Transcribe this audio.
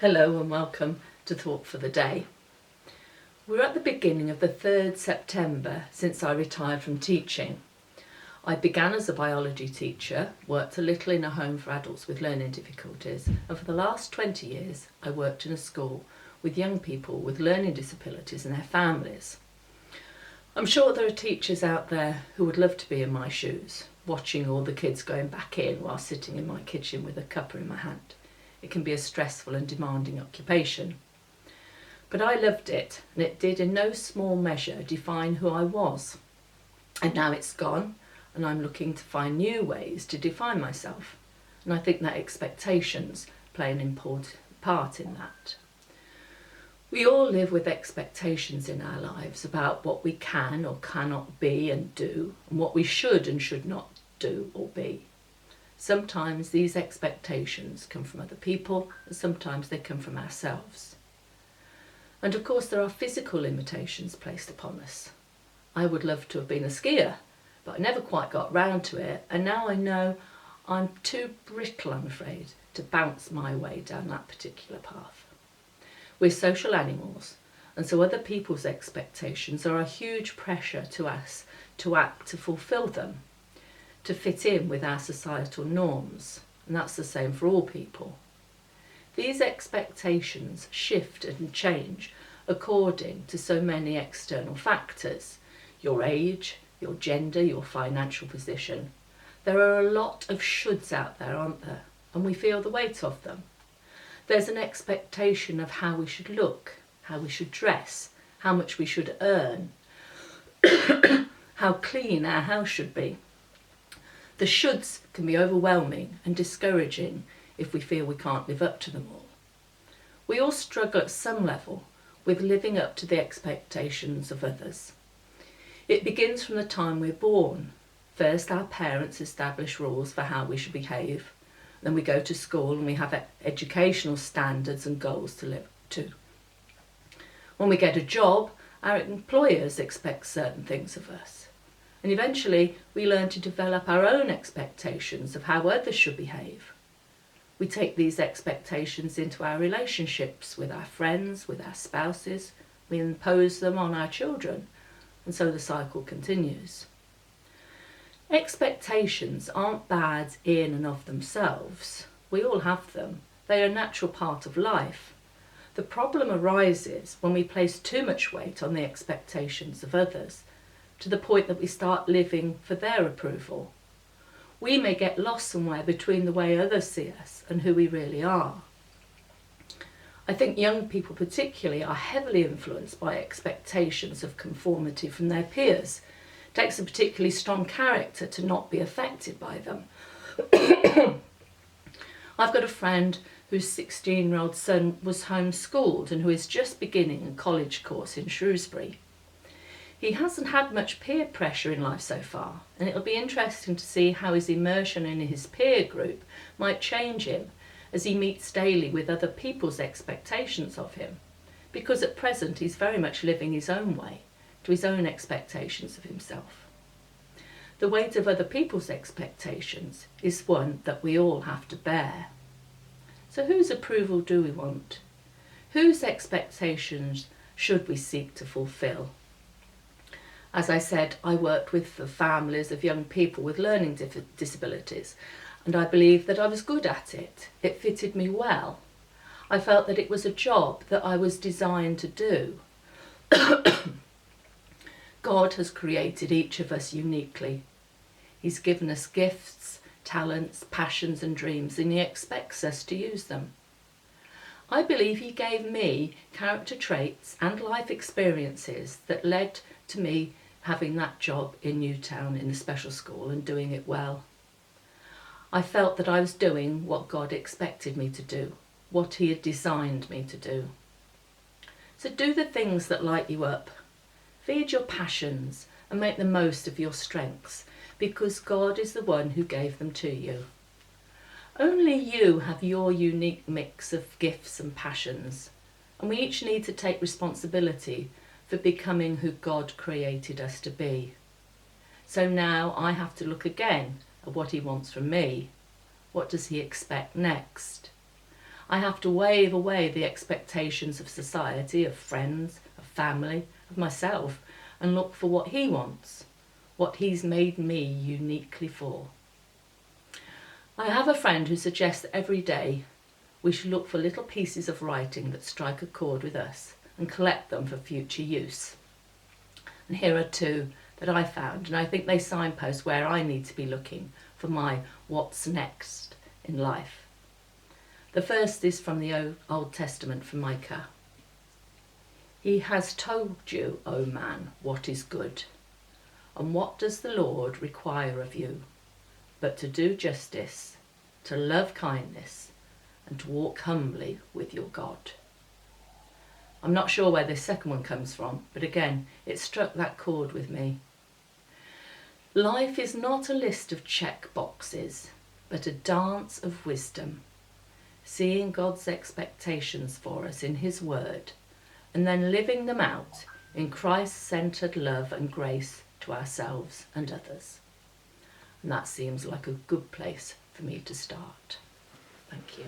Hello and welcome to Thought for the Day. We're at the beginning of the 3rd September since I retired from teaching. I began as a biology teacher, worked a little in a home for adults with learning difficulties, and for the last 20 years I worked in a school with young people with learning disabilities and their families. I'm sure there are teachers out there who would love to be in my shoes, watching all the kids going back in while sitting in my kitchen with a cuppa in my hand. It can be a stressful and demanding occupation. But I loved it, and it did in no small measure define who I was. And now it's gone, and I'm looking to find new ways to define myself. And I think that expectations play an important part in that. We all live with expectations in our lives about what we can or cannot be and do, and what we should and should not do or be. Sometimes these expectations come from other people, and sometimes they come from ourselves. And of course there are physical limitations placed upon us. I would love to have been a skier, but I never quite got round to it, and now I know I'm too brittle, I'm afraid, to bounce my way down that particular path. We're social animals, and so other people's expectations are a huge pressure to us to act to fulfil them, to fit in with our societal norms, and that's the same for all people. These expectations shift and change according to so many external factors: your age, your gender, your financial position. There are a lot of shoulds out there, aren't there? And we feel the weight of them. There's an expectation of how we should look, how we should dress, how much we should earn, how clean our house should be. The shoulds can be overwhelming and discouraging if we feel we can't live up to them all. We all struggle at some level with living up to the expectations of others. It begins from the time we're born. First, our parents establish rules for how we should behave. Then we go to school and we have educational standards and goals to live up to. When we get a job, our employers expect certain things of us. And eventually we learn to develop our own expectations of how others should behave. We take these expectations into our relationships with our friends, with our spouses. We impose them on our children, and so the cycle continues. Expectations aren't bad in and of themselves. We all have them. They are a natural part of life. The problem arises when we place too much weight on the expectations of others, to the point that we start living for their approval. We may get lost somewhere between the way others see us and who we really are. I think young people particularly are heavily influenced by expectations of conformity from their peers. It takes a particularly strong character to not be affected by them. I've got a friend whose 16-year-old son was homeschooled and who is just beginning a college course in Shrewsbury. He hasn't had much peer pressure in life so far, and it'll be interesting to see how his immersion in his peer group might change him as he meets daily with other people's expectations of him, because at present he's very much living his own way, to his own expectations of himself. The weight of other people's expectations is one that we all have to bear. So whose approval do we want? Whose expectations should we seek to fulfil? As I said, I worked with the families of young people with learning disabilities, and I believe that I was good at it. It fitted me well. I felt that it was a job that I was designed to do. God has created each of us uniquely. He's given us gifts, talents, passions and dreams, and he expects us to use them. I believe he gave me character traits and life experiences that led to me having that job in Newtown in a special school and doing it well. I felt that I was doing what God expected me to do, what he had designed me to do. So do the things that light you up. Feed your passions and make the most of your strengths, because God is the one who gave them to you. Only you have your unique mix of gifts and passions, and we each need to take responsibility for becoming who God created us to be. So now I have to look again at what he wants from me. What does he expect next? I have to wave away the expectations of society, of friends, of family, of myself, and look for what he wants, what he's made me uniquely for. I have a friend who suggests that every day we should look for little pieces of writing that strike a chord with us and collect them for future use. And here are two that I found, and I think they signpost where I need to be looking for my what's next in life. The first is from the Old Testament, from Micah. He has told you, O man, what is good, and what does the Lord require of you, but to do justice, to love kindness, and to walk humbly with your God. I'm not sure where this second one comes from, but again, it struck that chord with me. Life is not a list of check boxes, but a dance of wisdom, seeing God's expectations for us in his word, and then living them out in Christ-centred love and grace to ourselves and others. And that seems like a good place for me to start. Thank you.